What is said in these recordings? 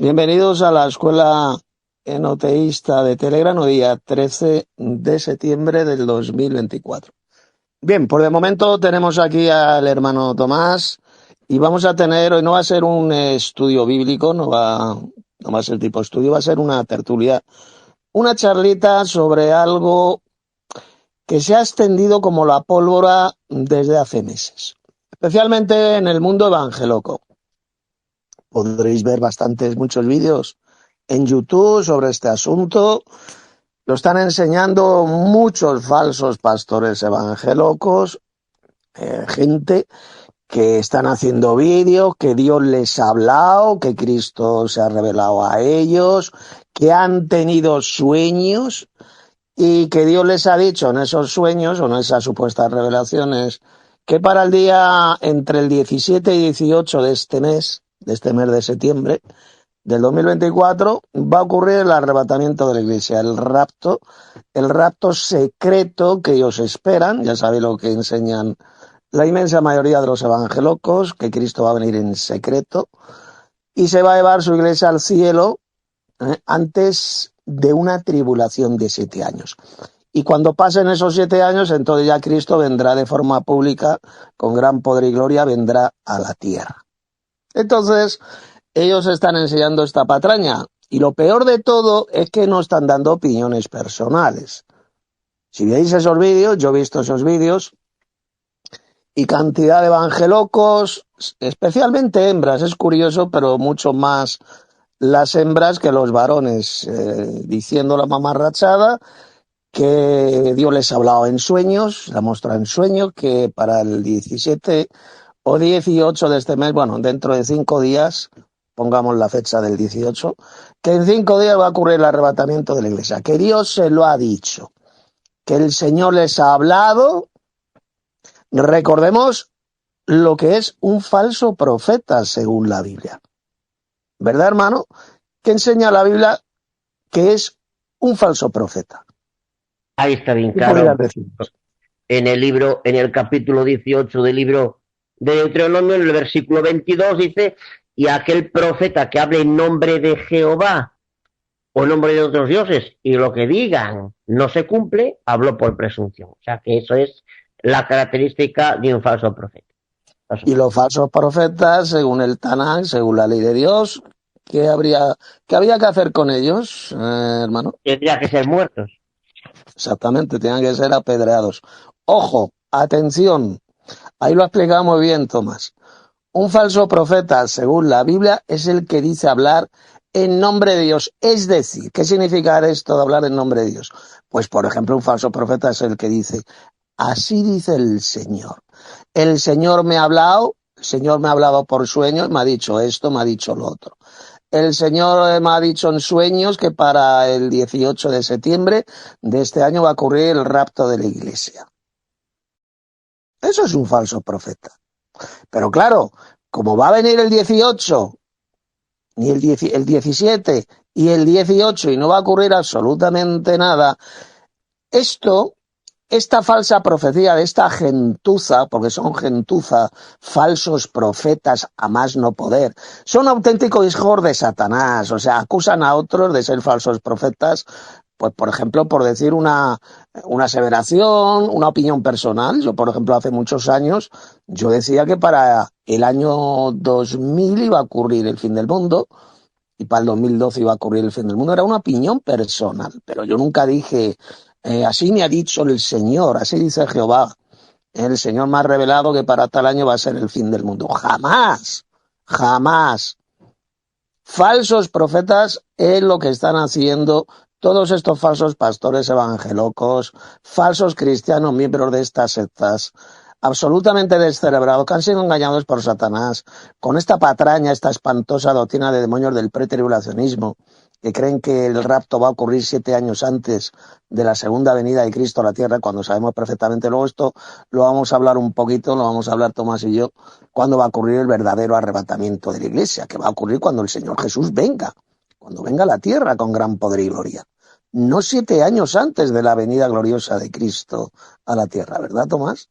Bienvenidos a la escuela enoteísta de Telegram, hoy día 13 de septiembre del 2024. Bien, por de momento tenemos aquí al hermano Tomás y vamos a tener, hoy no va a ser un estudio bíblico, no va a ser tipo estudio, va a ser una tertulia, una charlita sobre algo que se ha extendido como la pólvora desde hace meses, especialmente en el mundo evangeloco. Podréis ver muchos vídeos en YouTube sobre este asunto. Lo están enseñando muchos falsos pastores evangélicos, gente que están haciendo vídeos, que Dios les ha hablado, que Cristo se ha revelado a ellos, que han tenido sueños y que Dios les ha dicho en esos sueños o en esas supuestas revelaciones que para el día entre el 17 y 18 de este mes de septiembre, del 2024 va a ocurrir el arrebatamiento de la iglesia, el rapto secreto que ellos esperan. Ya sabéis lo que enseñan la inmensa mayoría de los evangelocos, que Cristo va a venir en secreto y se va a llevar su iglesia al cielo antes de una tribulación de 7 años. Y cuando pasen esos 7 años, entonces ya Cristo vendrá de forma pública, con gran poder y gloria, vendrá a la tierra. Entonces, ellos están enseñando esta patraña. Y lo peor de todo es que no están dando opiniones personales. Si veis esos vídeos, yo he visto esos vídeos, y cantidad de evangelocos, especialmente hembras, es curioso, pero mucho más las hembras que los varones, diciendo la mamarrachada, que Dios les ha hablado en sueños, la muestra en sueños, que para el 17 o 18 de este mes, bueno, dentro de 5 días, pongamos la fecha del 18, que en 5 días va a ocurrir el arrebatamiento de la iglesia, que Dios se lo ha dicho, que el Señor les ha hablado. Recordemos lo que es un falso profeta según la Biblia. ¿Verdad, hermano? ¿Qué enseña la Biblia que es un falso profeta? Ahí está bien ¿Qué claro. podrías decirnos? En el libro, en el capítulo 18 del libro de Deuteronomio, en el versículo 22 dice, y aquel profeta que hable en nombre de Jehová o en nombre de otros dioses y lo que digan no se cumple, habló por presunción. O sea que eso es la característica de un falso profeta. Y los falsos profetas, según el Tanaj, según la ley de Dios, ¿qué había que hacer con ellos, hermano? Tendría que ser muertos. Exactamente, tenían que ser apedreados. Ojo, atención, ahí lo ha explicado muy bien Tomás. Un falso profeta, según la Biblia, es el que dice hablar en nombre de Dios. Es decir, ¿qué significa esto de hablar en nombre de Dios? Pues, por ejemplo, un falso profeta es el que dice, así dice el Señor. El Señor me ha hablado, el Señor me ha hablado por sueños, me ha dicho esto, me ha dicho lo otro. El Señor me ha dicho en sueños que para el 18 de septiembre de este año va a ocurrir el rapto de la iglesia. Eso es un falso profeta. Pero claro, como va a venir el 18, ni el 17 y el 18 y no va a ocurrir absolutamente nada, esta falsa profecía de esta gentuza, porque son gentuza, falsos profetas a más no poder, son auténticos hijos de Satanás, o sea, acusan a otros de ser falsos profetas, pues por ejemplo, por decir una aseveración, una opinión personal. Yo, por ejemplo, hace muchos años, yo decía que para el año 2000 iba a ocurrir el fin del mundo, y para el 2012 iba a ocurrir el fin del mundo. Era una opinión personal, pero yo nunca dije, así me ha dicho el Señor, así dice Jehová. El Señor me ha revelado que para tal año va a ser el fin del mundo. Jamás, jamás. Falsos profetas es lo que están haciendo todos estos falsos pastores evangelocos, falsos cristianos, miembros de estas sectas, absolutamente descerebrados, que han sido engañados por Satanás, con esta patraña, esta espantosa doctrina de demonios del pretribulacionismo, que creen que el rapto va a ocurrir 7 años antes de la segunda venida de Cristo a la tierra, cuando sabemos perfectamente. Luego esto lo vamos a hablar un poquito, lo vamos a hablar Tomás y yo, cuándo va a ocurrir el verdadero arrebatamiento de la iglesia, que va a ocurrir cuando el Señor Jesús venga, cuando venga a la tierra con gran poder y gloria. No 7 años antes de la venida gloriosa de Cristo a la tierra, ¿verdad, Tomás?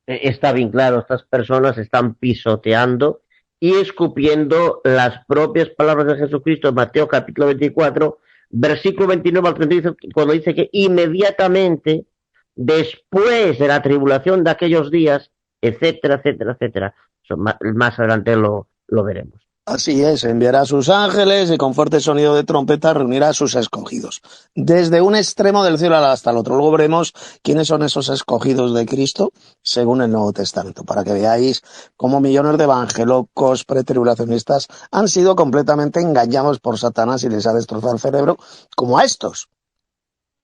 Está bien claro, estas personas están pisoteando y escupiendo las propias palabras de Jesucristo en Mateo capítulo 24, versículo 29 al 30, cuando dice que inmediatamente después de la tribulación de aquellos días, etcétera, etcétera, etcétera. Eso más adelante lo veremos. Así es, enviará a sus ángeles y con fuerte sonido de trompeta reunirá a sus escogidos, desde un extremo del cielo hasta el otro. Luego veremos quiénes son esos escogidos de Cristo, según el Nuevo Testamento, para que veáis cómo millones de evangelocos pretribulacionistas han sido completamente engañados por Satanás y les ha destrozado el cerebro, como a estos.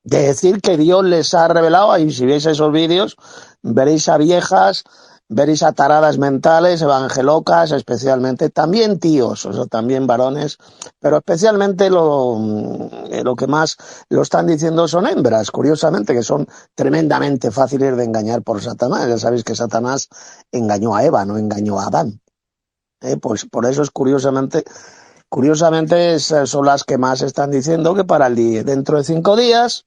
De decir que Dios les ha revelado, y si veis esos vídeos, veréis a viejas, veréis a taradas mentales, evangelocas, especialmente, también tíos, o sea, también varones, pero especialmente lo que más lo están diciendo son hembras, curiosamente, que son tremendamente fáciles de engañar por Satanás. Ya sabéis que Satanás engañó a Eva, no engañó a Adán. Pues por eso es curiosamente son las que más están diciendo que para el día, dentro de 5 días,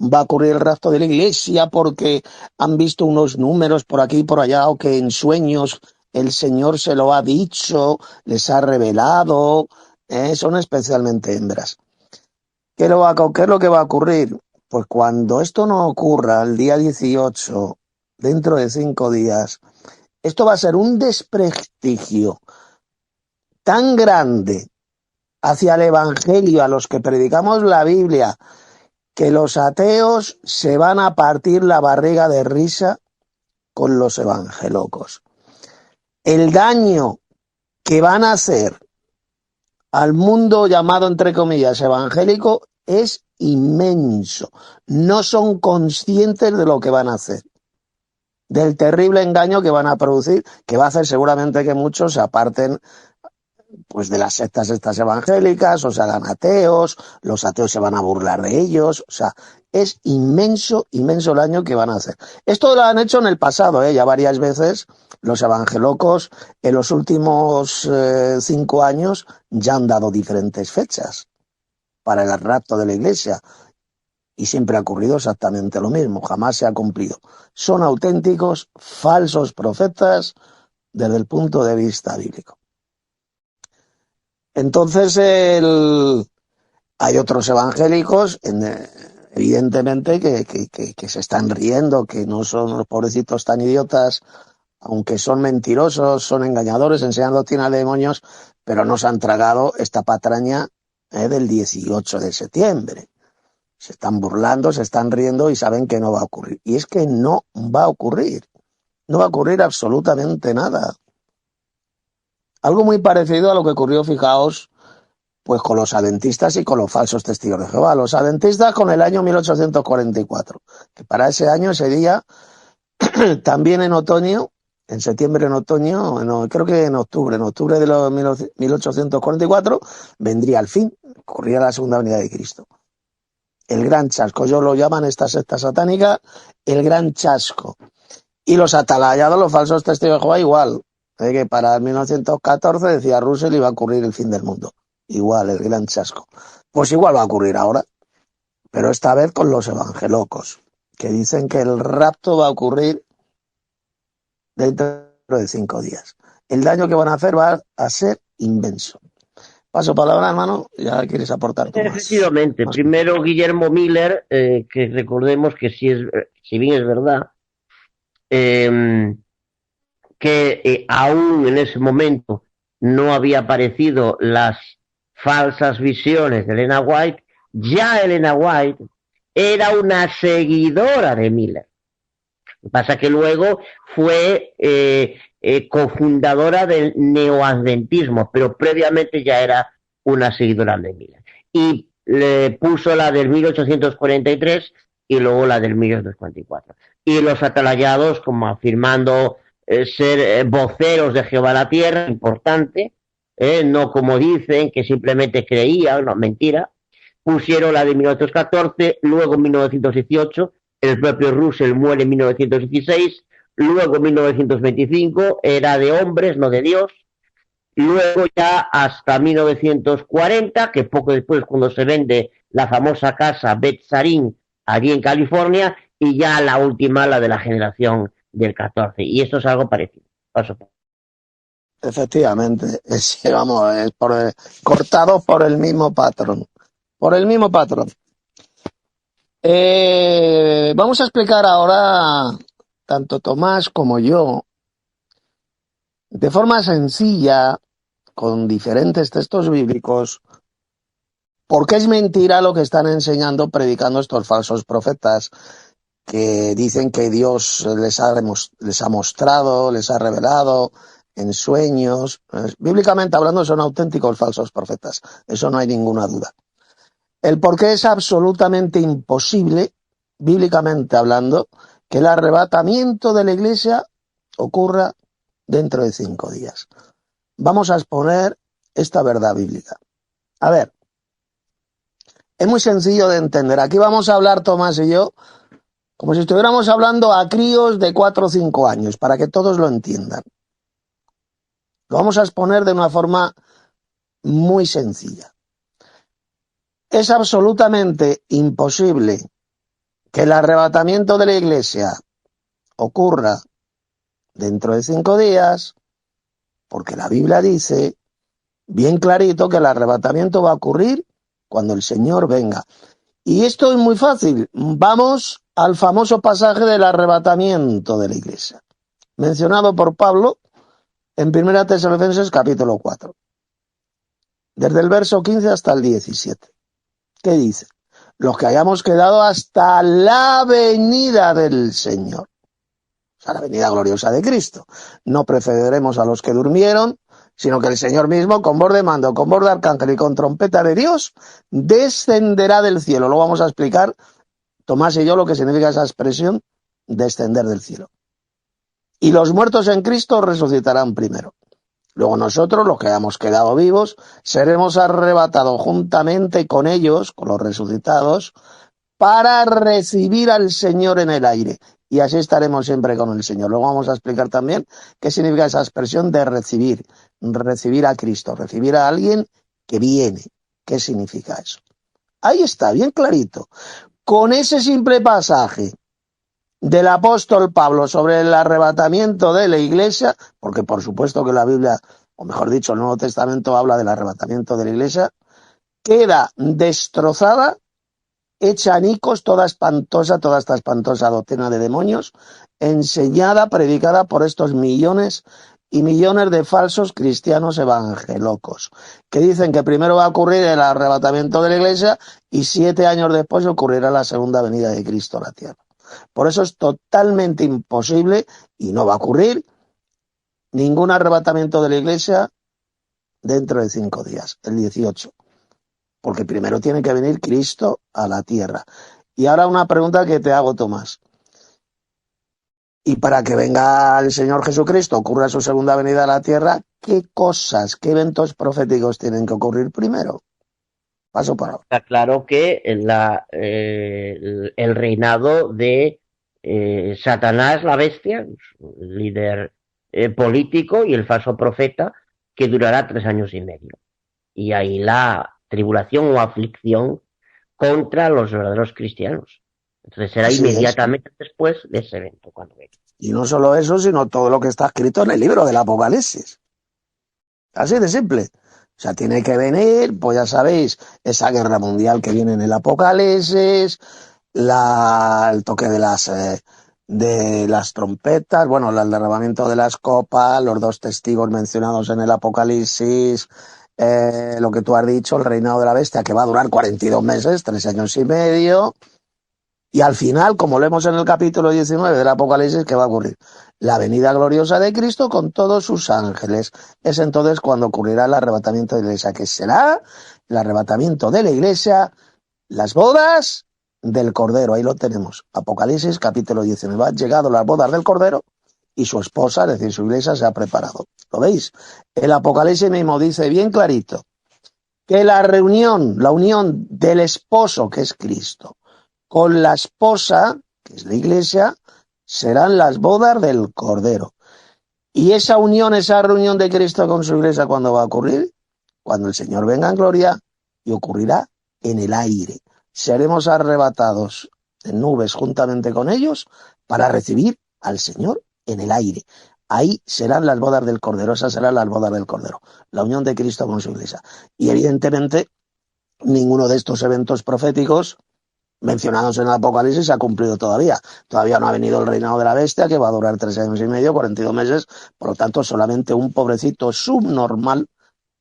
va a ocurrir el rapto de la iglesia porque han visto unos números por aquí y por allá o que en sueños el Señor se lo ha dicho, les ha revelado, son especialmente hembras. ¿Qué es lo que va a ocurrir? Pues cuando esto no ocurra, el día 18, dentro de 5 días, esto va a ser un desprestigio tan grande hacia el Evangelio, a los que predicamos la Biblia, que los ateos se van a partir la barriga de risa con los evangelocos. El daño que van a hacer al mundo llamado, entre comillas, evangélico es inmenso. No son conscientes de lo que van a hacer, del terrible engaño que van a producir, que va a hacer seguramente que muchos se aparten pues de las sectas estas evangélicas, o se hagan ateos, los ateos se van a burlar de ellos, o sea, es inmenso, inmenso el daño que van a hacer. Esto lo han hecho en el pasado, ya varias veces los evangelocos en los últimos 5 años ya han dado diferentes fechas para el rapto de la iglesia y siempre ha ocurrido exactamente lo mismo, jamás se ha cumplido. Son auténticos falsos profetas desde el punto de vista bíblico. Entonces, hay otros evangélicos, evidentemente, que se están riendo, que no son los pobrecitos tan idiotas, aunque son mentirosos, son engañadores, enseñan doctrina de demonios, pero no se han tragado esta patraña del 18 de septiembre. Se están burlando, se están riendo y saben que no va a ocurrir. Y es que no va a ocurrir. No va a ocurrir absolutamente nada. Algo muy parecido a lo que ocurrió, fijaos, pues con los adventistas y con los falsos testigos de Jehová. Los adventistas con el año 1844, que para ese año, ese día, también en otoño, en septiembre, en otoño, creo que en octubre de los 1844, vendría el fin, ocurría la segunda venida de Cristo. El gran chasco, ellos lo llaman esta secta satánica, el gran chasco. Y los atalayados, los falsos testigos de Jehová, igual, que para el 1914, decía Russell, iba a ocurrir el fin del mundo. Igual, el gran chasco. Pues igual va a ocurrir ahora, pero esta vez con los evangelocos, que dicen que el rapto va a ocurrir dentro de 5 días. El daño que van a hacer va a ser inmenso. Paso palabra, hermano, ya quieres aportar tú más. Efectivamente, primero Guillermo Miller, que recordemos que si bien es verdad, que aún en ese momento no había aparecido las falsas visiones de Elena White, ya Elena White era una seguidora de Miller. Lo que pasa que luego fue cofundadora del neoadventismo, pero previamente ya era una seguidora de Miller. Y le puso la del 1843 y luego la del 1844. Y los atalayados, como afirmando ser voceros de Jehová la tierra, importante, no como dicen, que simplemente creían, no, mentira, pusieron la de 1914, luego en 1918, el propio Russell muere en 1916, luego en 1925 era de hombres, no de Dios, luego ya hasta 1940, que poco después cuando se vende la famosa casa Betzarín allí en California, y ya la última, la de la generación del 14. Y esto es algo parecido. Paso. Efectivamente, sí, vamos, cortados por el mismo patrón. Por el mismo patrón. Vamos a explicar ahora, tanto Tomás como yo, de forma sencilla, con diferentes textos bíblicos, por qué es mentira lo que están enseñando, predicando estos falsos profetas, que dicen que Dios les ha mostrado, les ha revelado en sueños. Bíblicamente hablando, son auténticos falsos profetas. Eso no hay ninguna duda. El por qué es absolutamente imposible, bíblicamente hablando, que el arrebatamiento de la iglesia ocurra dentro de 5 días. Vamos a exponer esta verdad bíblica. A ver, es muy sencillo de entender. Aquí vamos a hablar Tomás y yo como si estuviéramos hablando a críos de 4 o 5 años, para que todos lo entiendan. Lo vamos a exponer de una forma muy sencilla. Es absolutamente imposible que el arrebatamiento de la iglesia ocurra dentro de 5 días, porque la Biblia dice bien clarito que el arrebatamiento va a ocurrir cuando el Señor venga. Y esto es muy fácil. Vamos al famoso pasaje del arrebatamiento de la iglesia, mencionado por Pablo en 1 Tesalonicenses capítulo 4, desde el verso 15 hasta el 17. ¿Qué dice? Los que hayamos quedado hasta la venida del Señor, o sea, la venida gloriosa de Cristo. No precederemos a los que durmieron, sino que el Señor mismo, con voz de mando, con voz de arcángel y con trompeta de Dios, descenderá del cielo. Lo vamos a explicar, Tomás y yo, lo que significa esa expresión, descender del cielo. Y los muertos en Cristo resucitarán primero. Luego nosotros, los que hayamos quedado vivos, seremos arrebatados juntamente con ellos, con los resucitados, para recibir al Señor en el aire. Y así estaremos siempre con el Señor. Luego vamos a explicar también qué significa esa expresión de recibir. Recibir a Cristo, recibir a alguien que viene. ¿Qué significa eso? Ahí está, bien clarito. Con ese simple pasaje del apóstol Pablo sobre el arrebatamiento de la iglesia, porque por supuesto que la Biblia, o mejor dicho, el Nuevo Testamento habla del arrebatamiento de la iglesia, queda destrozada, hecha anicos, toda esta espantosa doctrina de demonios, enseñada, predicada por estos millones y millones de falsos cristianos evangelocos, que dicen que primero va a ocurrir el arrebatamiento de la iglesia y 7 años después ocurrirá la segunda venida de Cristo a la tierra. Por eso es totalmente imposible y no va a ocurrir ningún arrebatamiento de la iglesia dentro de 5 días, el 18. Porque primero tiene que venir Cristo a la tierra. Y ahora una pregunta que te hago, Tomás. Y para que venga el Señor Jesucristo, ocurra su segunda venida a la tierra, ¿qué cosas, qué eventos proféticos tienen que ocurrir primero? Paso por ahora. Está claro que el reinado de Satanás, la bestia, líder político, y el falso profeta, que durará 3 años y medio. Y ahí la tribulación o aflicción contra los verdaderos cristianos. Entonces será Así es. inmediatamente después de ese evento, cuando venga. Y no solo eso, sino todo lo que está escrito en el libro del Apocalipsis. Así de simple. O sea, tiene que venir, pues ya sabéis, esa guerra mundial que viene en el Apocalipsis, el toque de las trompetas, bueno, el derramamiento de las copas, los 2 testigos mencionados en el Apocalipsis, lo que tú has dicho, el reinado de la bestia, que va a durar 42 meses, 3 años y medio. Y al final, como leemos en el capítulo 19 del Apocalipsis, ¿qué va a ocurrir? La venida gloriosa de Cristo con todos sus ángeles. Es entonces cuando ocurrirá el arrebatamiento de la iglesia, que será el arrebatamiento de la iglesia, las bodas del Cordero. Ahí lo tenemos. Apocalipsis capítulo 19. Han llegado las bodas del Cordero y su esposa, es decir, su iglesia, se ha preparado. ¿Lo veis? El Apocalipsis mismo dice bien clarito que la unión del esposo, que es Cristo, con la esposa, que es la iglesia, serán las bodas del Cordero. Y esa reunión de Cristo con su iglesia, ¿cuándo va a ocurrir? Cuando el Señor venga en gloria, y ocurrirá en el aire. Seremos arrebatados en nubes juntamente con ellos para recibir al Señor en el aire. ahí serán las bodas del Cordero, esas serán las bodas del Cordero, la unión de Cristo con su iglesia. Y evidentemente ninguno de estos eventos proféticos mencionados en el Apocalipsis se ha cumplido todavía. Todavía no ha venido el reinado de la bestia, que va a durar 3 años y medio, 42 meses, por lo tanto solamente un pobrecito subnormal,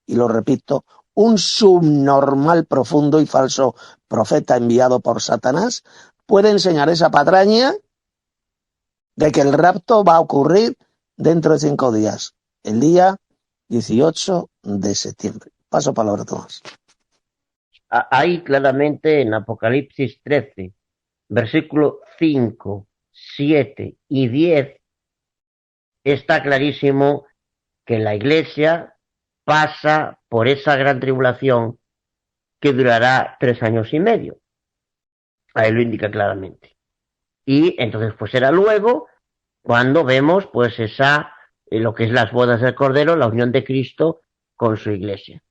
y lo repito, un subnormal profundo y falso profeta enviado por Satanás puede enseñar esa patraña de que el rapto va a ocurrir dentro de 5 días, el día 18 de septiembre. Paso palabra, Tomás. Ahí claramente en Apocalipsis 13, versículo 5, 7 y 10, está clarísimo que la iglesia pasa por esa gran tribulación que durará 3 años y medio. Ahí lo indica claramente. Y entonces pues será luego cuando vemos pues lo que es las bodas del Cordero, la unión de Cristo con su iglesia.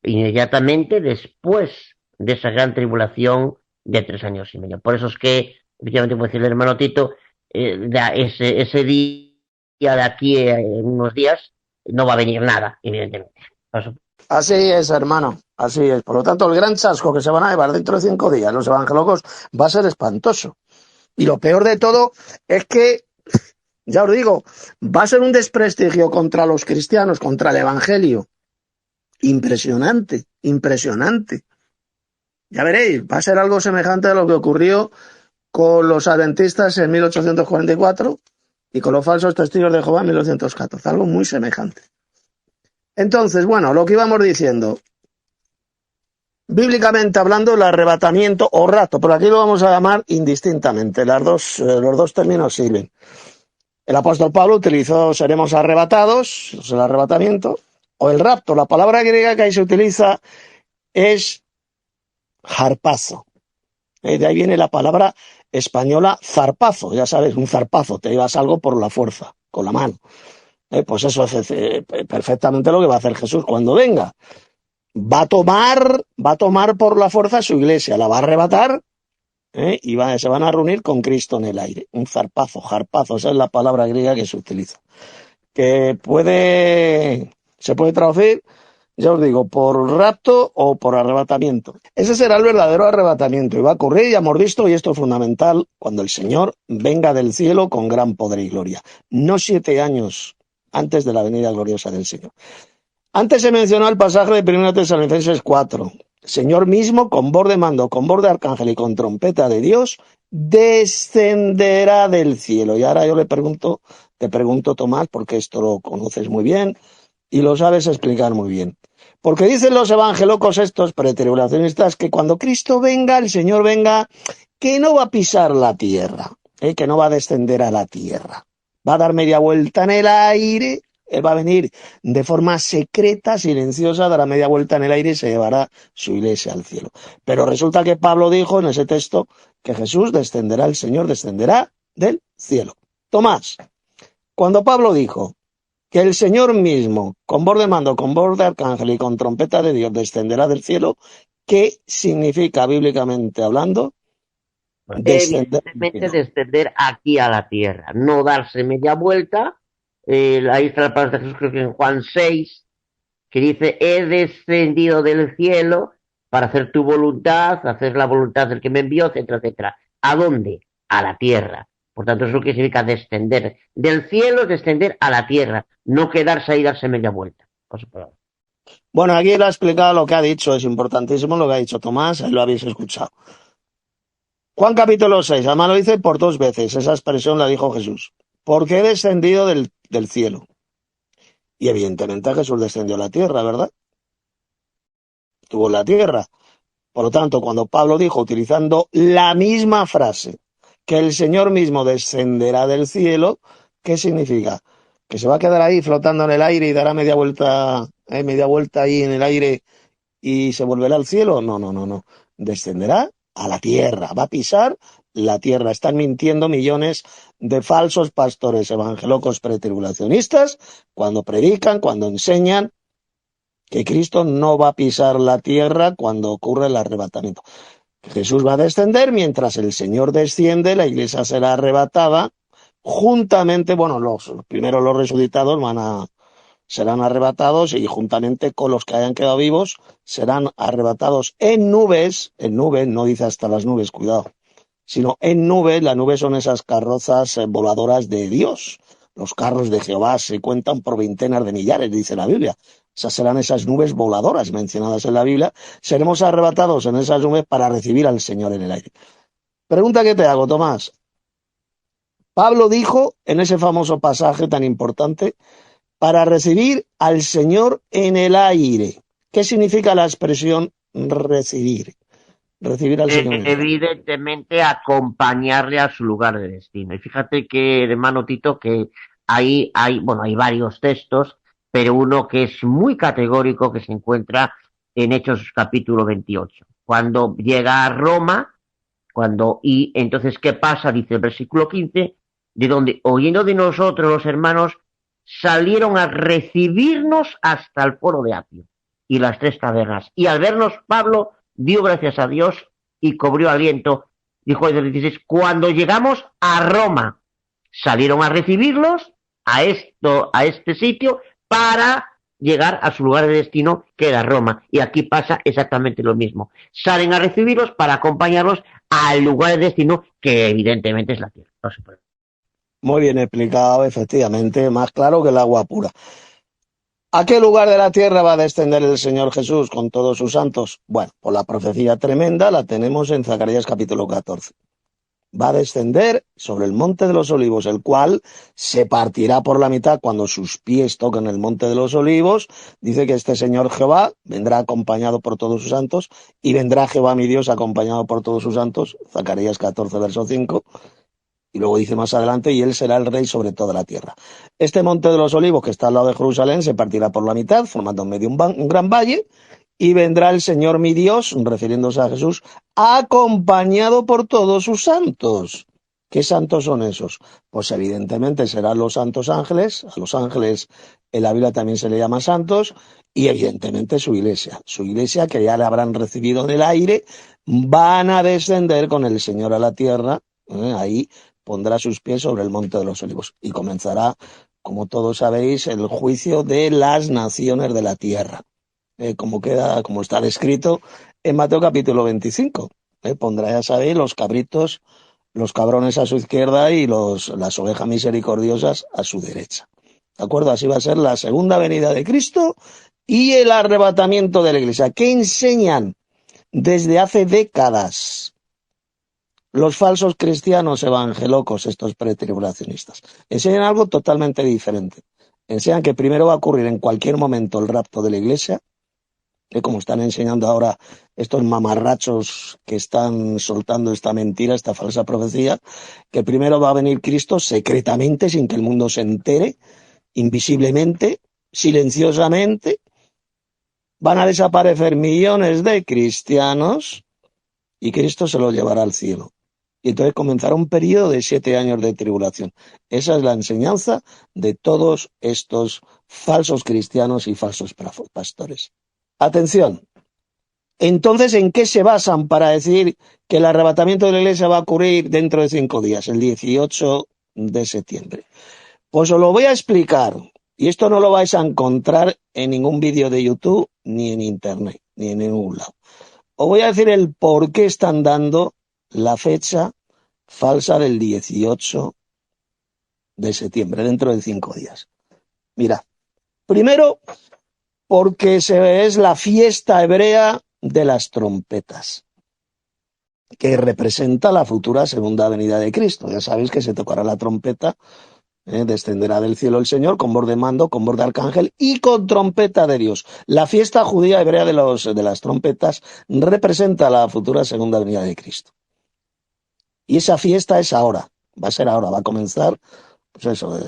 Inmediatamente después de esa gran tribulación de 3 años y medio. Por eso es que, efectivamente, como decía el hermano Tito, ese día de aquí en unos días no va a venir nada, evidentemente. Paso. Así es, hermano, así es. Por lo tanto, el gran chasco que se van a llevar dentro de 5 días los evangelocos va a ser espantoso. Y lo peor de todo es que, ya os digo, va a ser un desprestigio contra los cristianos, contra el evangelio. Impresionante, impresionante. Ya veréis, va a ser algo semejante a lo que ocurrió con los adventistas en 1844 y con los falsos testigos de Jehová en 1914. Algo muy semejante. Entonces, bueno, lo que íbamos diciendo, bíblicamente hablando, el arrebatamiento o rapto, pero aquí lo vamos a llamar indistintamente, los dos términos sirven. El apóstol Pablo utilizó seremos arrebatados, es el arrebatamiento, o el rapto. La palabra griega que ahí se utiliza es harpazo. De ahí viene la palabra española zarpazo, ya sabes, un zarpazo, te llevas algo por la fuerza, con la mano. Pues eso es perfectamente lo que va a hacer Jesús cuando venga. Va a tomar por la fuerza su iglesia, la va a arrebatar, y se van a reunir con Cristo en el aire. Un zarpazo, harpazo, esa es la palabra griega que se utiliza. Que se puede traducir, ya os digo, por rapto o por arrebatamiento. Ese será el verdadero arrebatamiento y va a ocurrir, ya hemos visto, y esto es fundamental, cuando el Señor venga del cielo con gran poder y gloria. No 7 años antes de la venida gloriosa del Señor. Antes se mencionó el pasaje de 1 Tesalonicenses 4. Señor mismo, con voz de mando, con voz de arcángel y con trompeta de Dios, descenderá del cielo. Y ahora yo te pregunto, Tomás, porque esto lo conoces muy bien y lo sabes explicar muy bien. Porque dicen los evangelocos estos pretribulacionistas que cuando Cristo venga, el Señor venga, que no va a pisar la tierra, que no va a descender a la tierra. Va a dar media vuelta en el aire. Él va a venir de forma secreta, silenciosa, dará media vuelta en el aire y se llevará su iglesia al cielo. Pero resulta que Pablo dijo en ese texto que Jesús descenderá, el Señor descenderá del cielo. Tomás, cuando Pablo dijo que el Señor mismo, con voz de mando, con voz de arcángel y con trompeta de Dios, descenderá del cielo, ¿qué significa bíblicamente hablando? Evidentemente descender aquí a la tierra, no darse media vuelta. Ahí está la palabra de Jesús, creo que en Juan 6, que dice, he descendido del cielo para hacer tu voluntad, hacer la voluntad del que me envió, etcétera, etcétera. ¿A dónde? A la tierra. Por tanto, es lo que significa descender. Del cielo es descender a la tierra, no quedarse ahí y darse media vuelta. Bueno, aquí él ha explicado lo que ha dicho, es importantísimo lo que ha dicho Tomás, lo habéis escuchado. Juan capítulo 6, además lo dice por 2 veces, esa expresión la dijo Jesús. Porque he descendido del cielo. Y evidentemente Jesús descendió a la tierra, ¿verdad? Estuvo en la tierra. Por lo tanto, cuando Pablo dijo, utilizando la misma frase, que el Señor mismo descenderá del cielo, ¿qué significa? ¿Que se va a quedar ahí flotando en el aire y dará media vuelta ahí en el aire y se volverá al cielo? No, no, no, no. Descenderá a la tierra, va a pisar la tierra. Están mintiendo millones de falsos pastores evangelocos pretribulacionistas cuando predican, cuando enseñan que Cristo no va a pisar la tierra cuando ocurre el arrebatamiento. Jesús va a descender, mientras el Señor desciende, la iglesia será arrebatada juntamente, bueno, primero los resucitados serán arrebatados y juntamente con los que hayan quedado vivos serán arrebatados en nubes, no dice hasta las nubes, cuidado, sino en nubes. Las nubes son esas carrozas voladoras de Dios. Los carros de Jehová se cuentan por veintenas de millares, dice la Biblia. Esas serán esas nubes voladoras mencionadas en la Biblia. Seremos arrebatados en esas nubes para recibir al Señor en el aire. Pregunta que te hago, Tomás. Pablo dijo en ese famoso pasaje tan importante, para recibir al Señor en el aire. ¿Qué significa la expresión recibir? Recibir al Señor en el aire. Evidentemente acompañarle a su lugar de destino. Y fíjate que, hermano Tito, que bueno, hay varios textos, pero uno que es muy categórico que se encuentra en Hechos capítulo 28. Cuando llega a Roma, y entonces, ¿qué pasa? Dice el versículo 15, de donde, oyendo de nosotros los hermanos, salieron a recibirnos hasta el foro de Apio y las tres tabernas. Y al vernos, Pablo dio gracias a Dios y cobrió aliento. Dijo el 16, cuando llegamos a Roma, salieron a recibirlos a este sitio para llegar a su lugar de destino, que era Roma. Y aquí pasa exactamente lo mismo. Salen a recibirlos para acompañarlos al lugar de destino, que evidentemente es la tierra. No se puede. Muy bien explicado, efectivamente, más claro que el agua pura. ¿A qué lugar de la tierra va a descender el Señor Jesús con todos sus santos? Bueno, pues la profecía tremenda la tenemos en Zacarías capítulo 14. Va a descender sobre el monte de los olivos, el cual se partirá por la mitad cuando sus pies toquen el monte de los olivos. Dice que este Señor Jehová vendrá acompañado por todos sus santos, y vendrá Jehová mi Dios acompañado por todos sus santos. Zacarías 14, verso 5. Y luego dice más adelante, y él será el rey sobre toda la tierra. Este monte de los olivos, que está al lado de Jerusalén, se partirá por la mitad, formando en medio un gran valle, y vendrá el Señor mi Dios, refiriéndose a Jesús, acompañado por todos sus santos. ¿Qué santos son esos? Pues evidentemente serán los santos ángeles. A los ángeles en la Biblia también se le llama santos, y evidentemente su iglesia que ya le habrán recibido en el aire, van a descender con el Señor a la tierra. Ahí pondrá sus pies sobre el monte de los olivos y comenzará, como todos sabéis, el juicio de las naciones de la tierra, como está descrito en Mateo capítulo 25. Pondrá, ya sabéis, los cabritos, los cabrones a su izquierda y las ovejas misericordiosas a su derecha. ¿De acuerdo? Así va a ser la segunda venida de Cristo y el arrebatamiento de la iglesia, que enseñan desde hace décadas los falsos cristianos evangelocos, estos pretribulacionistas. Enseñan algo totalmente diferente. Enseñan que primero va a ocurrir en cualquier momento el rapto de la iglesia, como están enseñando ahora estos mamarrachos que están soltando esta mentira, esta falsa profecía, que primero va a venir Cristo secretamente, sin que el mundo se entere, invisiblemente, silenciosamente. Van a desaparecer millones de cristianos y Cristo se los llevará al cielo. Y entonces comenzará un periodo de 7 años de tribulación. Esa es la enseñanza de todos estos falsos cristianos y falsos pastores. Atención. Entonces, ¿en qué se basan para decir que el arrebatamiento de la iglesia va a ocurrir dentro de 5 días, el 18 de septiembre? Pues os lo voy a explicar. Y esto no lo vais a encontrar en ningún vídeo de YouTube, ni en Internet, ni en ningún lado. Os voy a decir el por qué están dando la fecha falsa del 18 de septiembre, dentro de 5 días. Mira, primero, porque es la fiesta hebrea de las trompetas, que representa la futura segunda venida de Cristo. Ya sabéis que se tocará la trompeta, descenderá del cielo el Señor con voz de mando, con voz de arcángel y con trompeta de Dios. La fiesta judía hebrea de las trompetas representa la futura segunda venida de Cristo. Y esa fiesta es ahora, va a ser ahora, va a comenzar, pues eso,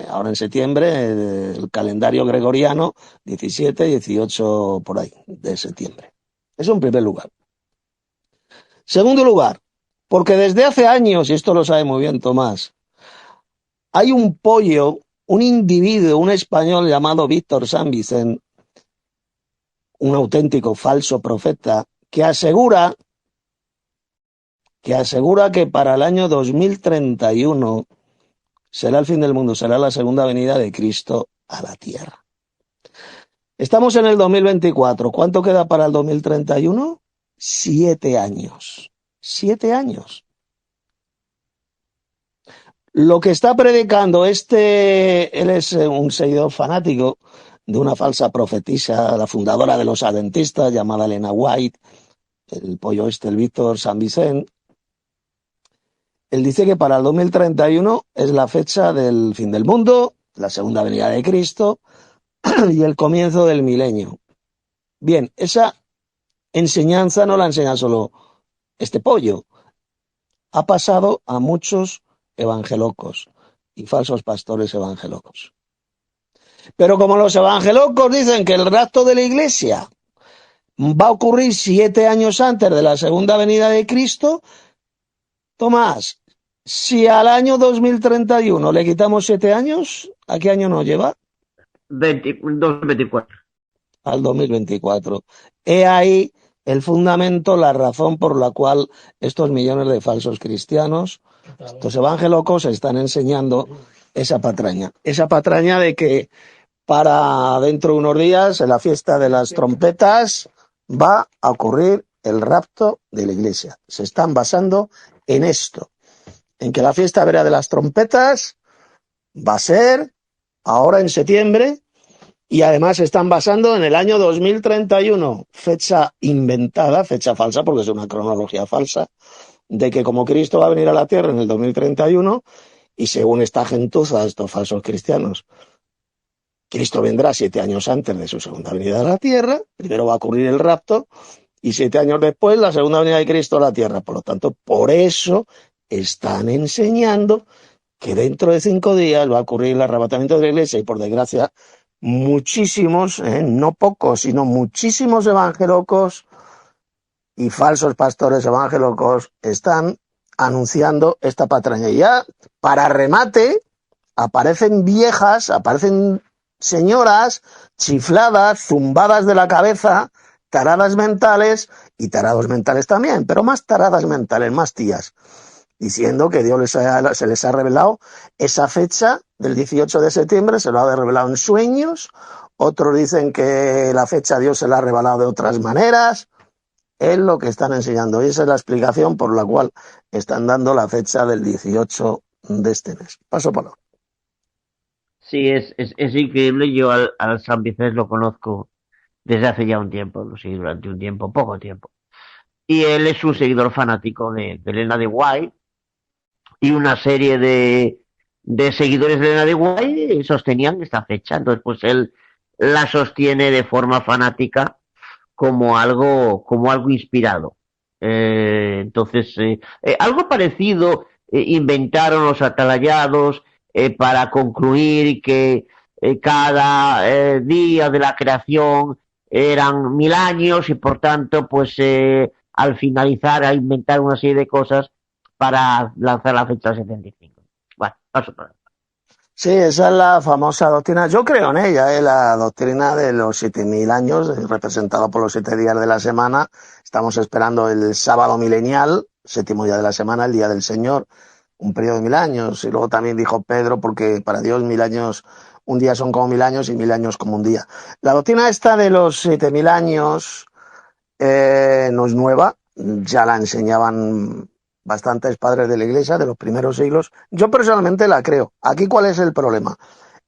ahora en septiembre, el calendario gregoriano, 17, 18 por ahí, de septiembre. Eso en primer lugar. Segundo lugar, porque desde hace años, y esto lo sabe muy bien Tomás, hay un pollo, un individuo, un español llamado Víctor San Vicente, un auténtico falso profeta, que asegura que para el año 2031 Será el fin del mundo, será la segunda venida de Cristo a la tierra. Estamos en el 2024. ¿Cuánto queda para el 2031? 7 años. 7 años. Lo que está predicando él es un seguidor fanático de una falsa profetisa, la fundadora de los adventistas, llamada Elena White, el pollo el Víctor San Vicente. Él dice que para el 2031 es la fecha del fin del mundo, la segunda venida de Cristo y el comienzo del milenio. Bien, esa enseñanza no la enseña solo este pollo, ha pasado a muchos evangelocos y falsos pastores evangelocos. Pero como los evangelocos dicen que el rapto de la iglesia va a ocurrir 7 años antes de la segunda venida de Cristo, Tomás, si al año 2031 le quitamos 7 años, ¿a qué año nos lleva? 2024. Al 2024. He ahí el fundamento, la razón por la cual estos millones de falsos cristianos, estos evangelocos, están enseñando esa patraña de que para dentro de unos días, en la fiesta de las trompetas, va a ocurrir el rapto de la iglesia. Se están basando en esto, en que la fiesta hebrea de las trompetas va a ser ahora en septiembre, y además se están basando en el año 2031, fecha inventada, fecha falsa, porque es una cronología falsa, de que como Cristo va a venir a la tierra en el 2031, y según esta gentuza, estos falsos cristianos, Cristo vendrá 7 años antes de su segunda venida a la tierra, primero va a ocurrir el rapto, y 7 años después la segunda venida de Cristo a la tierra. Por lo tanto, por eso están enseñando que dentro de 5 días va a ocurrir el arrebatamiento de la iglesia, y por desgracia, muchísimos, no pocos, sino muchísimos evangelocos y falsos pastores evangelocos están anunciando esta patraña. Y ya, para remate, aparecen viejas, aparecen señoras chifladas, zumbadas de la cabeza, taradas mentales y tarados mentales también, pero más taradas mentales, más tías, diciendo que Dios se les ha revelado esa fecha del 18 de septiembre, se lo ha revelado en sueños. Otros dicen que la fecha Dios se la ha revelado de otras maneras. Es lo que están enseñando, y esa es la explicación por la cual están dando la fecha del 18 de este mes. Paso por ahora. Sí, es increíble. Yo al San Vicente lo conozco desde hace ya un tiempo, lo seguí durante un tiempo, poco tiempo. Y él es un seguidor fanático de Elena de White, y una serie de seguidores de Elena de White sostenían esta fecha. Entonces, pues él la sostiene de forma fanática como algo inspirado. Algo parecido inventaron los atalayados para concluir que cada día de la creación eran 1000 años, y por tanto, pues al finalizar a inventar una serie de cosas para lanzar la fecha 75. Bueno, paso por ahí. Sí, esa es la famosa doctrina. Yo creo en ella, la doctrina de los 7000 años, representada por los 7 días de la semana. Estamos esperando el sábado milenial, séptimo día de la semana, el día del Señor, un periodo de 1000 años. Y luego también dijo Pedro, porque para Dios 1000 años, un día son como 1000 años y 1000 años como un día. La doctrina esta de los 7000 años no es nueva, ya la enseñaban bastantes padres de la iglesia de los primeros siglos. Yo personalmente la creo. Aquí, ¿cuál es el problema?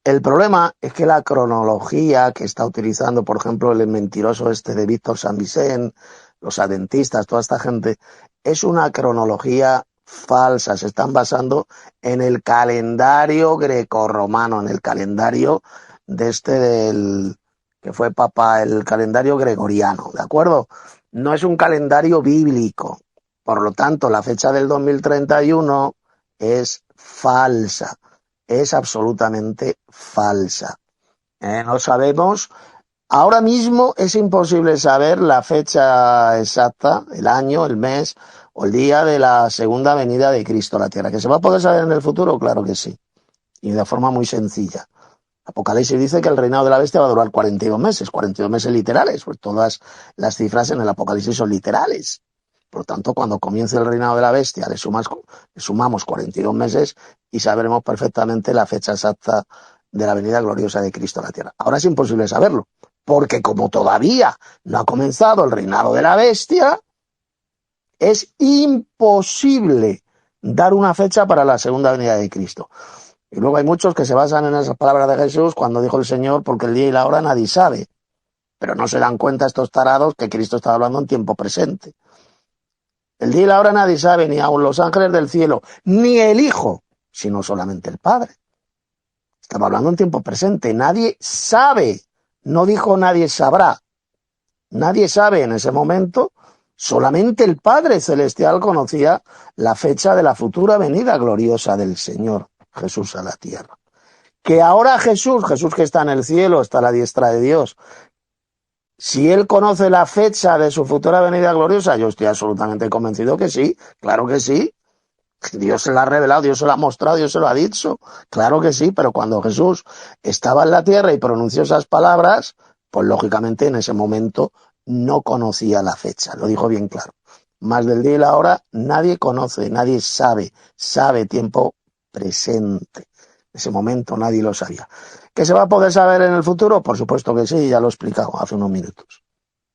El problema es que la cronología que está utilizando, por ejemplo, el mentiroso este de Víctor San Vicente, los adventistas, toda esta gente, es una cronología falsa. Se están basando en el calendario grecorromano, en el calendario del que fue papa, el calendario gregoriano, ¿de acuerdo? No es un calendario bíblico. Por lo tanto, la fecha del 2031 es falsa, es absolutamente falsa. No sabemos, ahora mismo es imposible saber la fecha exacta, el año, el mes o el día de la segunda venida de Cristo a la tierra. ¿Que se va a poder saber en el futuro? Claro que sí, y de forma muy sencilla. Apocalipsis dice que el reinado de la bestia va a durar 42 meses literales, pues todas las cifras en el Apocalipsis son literales. Por lo tanto, cuando comience el reinado de la bestia, le sumamos 42 meses y sabremos perfectamente la fecha exacta de la venida gloriosa de Cristo a la tierra. Ahora es imposible saberlo, porque como todavía no ha comenzado el reinado de la bestia, es imposible dar una fecha para la segunda venida de Cristo. Y luego hay muchos que se basan en esas palabras de Jesús cuando dijo el Señor, porque el día y la hora nadie sabe. Pero no se dan cuenta estos tarados que Cristo estaba hablando en tiempo presente. El día y la hora nadie sabe, ni aun los ángeles del cielo, ni el Hijo, sino solamente el Padre. Estaba hablando en tiempo presente. Nadie sabe. No dijo nadie sabrá. Nadie sabe en ese momento. Solamente el Padre Celestial conocía la fecha de la futura venida gloriosa del Señor Jesús a la tierra. Que ahora Jesús que está en el cielo, está a la diestra de Dios, si Él conoce la fecha de su futura venida gloriosa, yo estoy absolutamente convencido que sí, claro que sí. Dios se la ha revelado, Dios se la ha mostrado, Dios se lo ha dicho. Claro que sí, pero cuando Jesús estaba en la tierra y pronunció esas palabras, pues lógicamente en ese momento no conocía la fecha, lo dijo bien claro. Más del día y la hora nadie conoce, nadie sabe tiempo presente. En ese momento nadie lo sabía. ¿Que se va a poder saber en el futuro? Por supuesto que sí, ya lo he explicado hace unos minutos.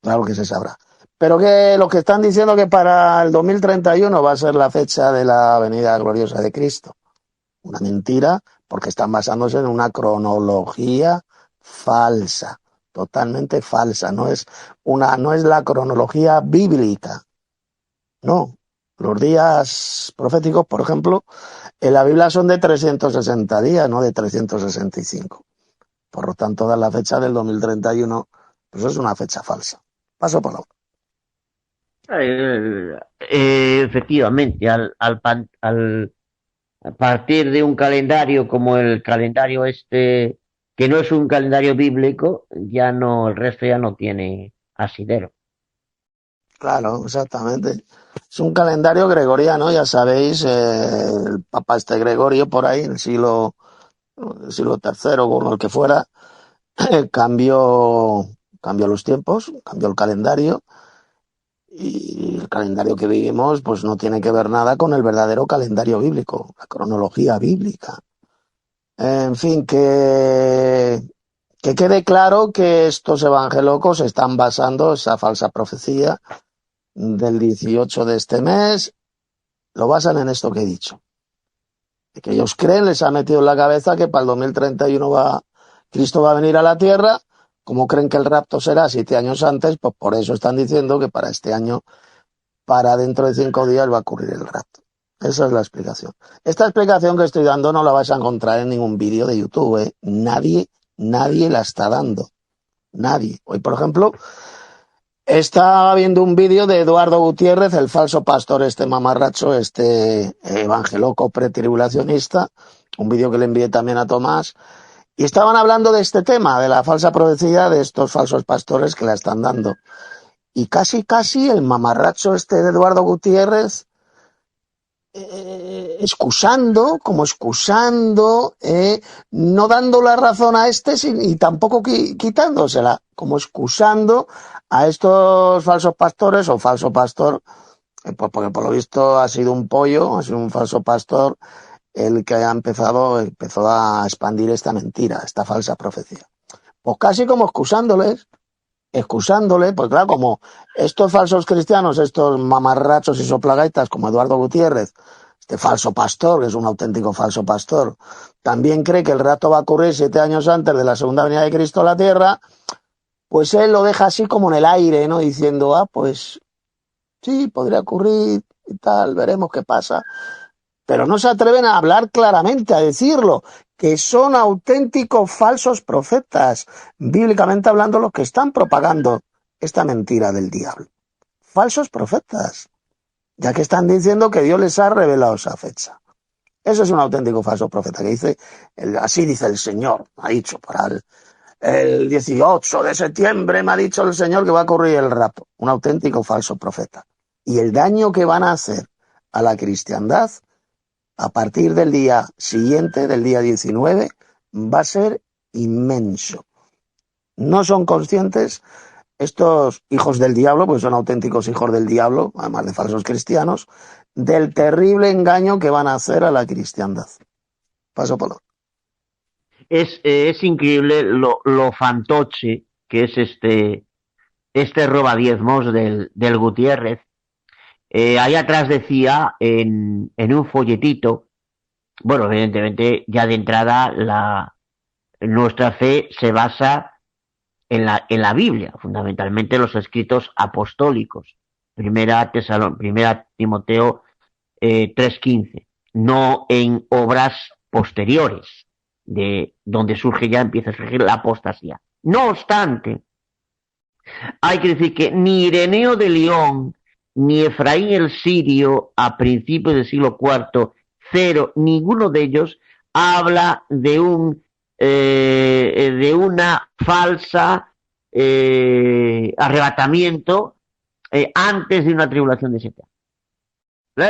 Claro que se sabrá. Pero que los que están diciendo que para el 2031 va a ser la fecha de la venida gloriosa de Cristo. Una mentira, porque están basándose en una cronología falsa, totalmente falsa. No es la cronología bíblica. No. Los días proféticos, por ejemplo, en la Biblia son de 360 días, no de 365. Por lo tanto, dar la fecha del 2031, pues es una fecha falsa. Paso por la otra. Efectivamente, a partir de un calendario como el calendario este, que no es un calendario bíblico, ya no, el resto ya no tiene asidero. Claro, exactamente. Es un calendario gregoriano, ya sabéis, el Papa este Gregorio por ahí, en el siglo tercero o el que fuera, cambió los tiempos, cambió el calendario y el calendario que vivimos pues no tiene que ver nada con el verdadero calendario bíblico, la cronología bíblica. En fin, que quede claro que estos evangelocos están basando esa falsa profecía del 18 de este mes, lo basan en esto que he dicho. Que ellos creen, les ha metido en la cabeza que para el 2031 Cristo va a venir a la tierra. Como creen que el rapto será 7 años antes, pues por eso están diciendo que para este año, para dentro de 5 días va a ocurrir el rapto. Esa es la explicación. Esta explicación que estoy dando no la vais a encontrar en ningún vídeo de YouTube, ¿eh? Nadie la está dando. Nadie. Hoy, por ejemplo, estaba viendo un vídeo de Eduardo Gutiérrez, el falso pastor, este mamarracho, este evangeloco pretribulacionista, un vídeo que le envié también a Tomás, y estaban hablando de este tema, de la falsa profecía de estos falsos pastores que la están dando. Y casi el mamarracho este de Eduardo Gutiérrez, excusando, no dando la razón a este y tampoco quitándosela, como excusando a estos falsos pastores o falso pastor, porque por lo visto ha sido un pollo, ha sido un falso pastor el que empezó a expandir esta mentira, esta falsa profecía. Pues casi como excusándole, pues claro, como estos falsos cristianos, estos mamarrachos y soplagaitas como Eduardo Gutiérrez, este falso pastor, que es un auténtico falso pastor, también cree que el rapto va a ocurrir 7 años antes de la segunda venida de Cristo a la tierra, pues él lo deja así como en el aire, ¿no? Diciendo, pues sí, podría ocurrir y tal, veremos qué pasa. Pero no se atreven a hablar claramente, a decirlo, que son auténticos falsos profetas, bíblicamente hablando, los que están propagando esta mentira del diablo. Falsos profetas, ya que están diciendo que Dios les ha revelado esa fecha. Eso es un auténtico falso profeta, que dice, así dice el Señor, ha dicho, para el 18 de septiembre me ha dicho el Señor que va a ocurrir el rapto. Un auténtico falso profeta. Y el daño que van a hacer a la cristiandad a partir del día siguiente, del día 19, va a ser inmenso. No son conscientes Estos hijos del diablo, pues son auténticos hijos del diablo, además de falsos cristianos, del terrible engaño que van a hacer a la cristiandad. Paso por lo. Es increíble lo fantoche que es este robadiezmos del Gutiérrez. Ahí atrás decía en un folletito, bueno, evidentemente ya de entrada nuestra fe se basa en la Biblia, fundamentalmente los escritos apostólicos. Primera Timoteo 3:15, no en obras posteriores, de donde empieza a surgir la apostasía. No obstante, hay que decir que ni Ireneo de León, ni Efraín el Sirio, a principios del siglo IV, cero, ninguno de ellos habla de una falsa arrebatamiento antes de una tribulación de 7 años.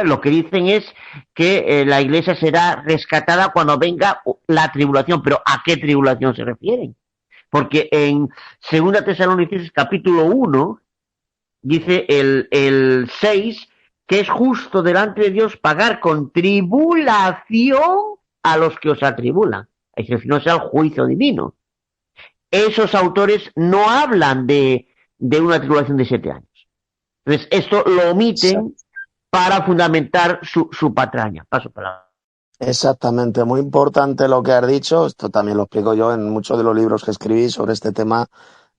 Lo que dicen es que la iglesia será rescatada cuando venga la tribulación, pero ¿a qué tribulación se refieren? Porque en 2 Tesalonicenses capítulo 1 dice el 6 que es justo delante de Dios pagar con tribulación a los que os atribulan. Es decir, no sea el juicio divino. Esos autores no hablan de una tribulación de 7 años. Entonces, esto lo omiten para fundamentar su patraña. Paso para. Exactamente, muy importante lo que has dicho. Esto también lo explico yo en muchos de los libros que escribí sobre este tema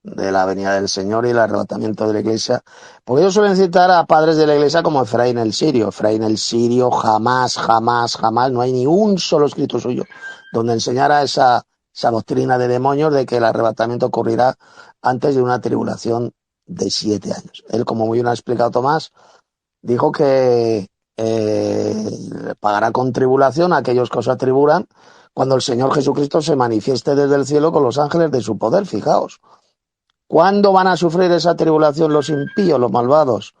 de la venida del Señor y el arrebatamiento de la Iglesia. Porque ellos suelen citar a padres de la Iglesia como Efraín el Sirio. Efraín el Sirio jamás, jamás, jamás, no hay ni un solo escrito suyo donde enseñara esa doctrina de demonios de que el arrebatamiento ocurrirá antes de una tribulación de 7 años. Él, como muy bien ha explicado Tomás, dijo que pagará con tribulación a aquellos que os atribulan cuando el Señor Jesucristo se manifieste desde el cielo con los ángeles de su poder. Fijaos, ¿cuándo van a sufrir esa tribulación los impíos, los malvados?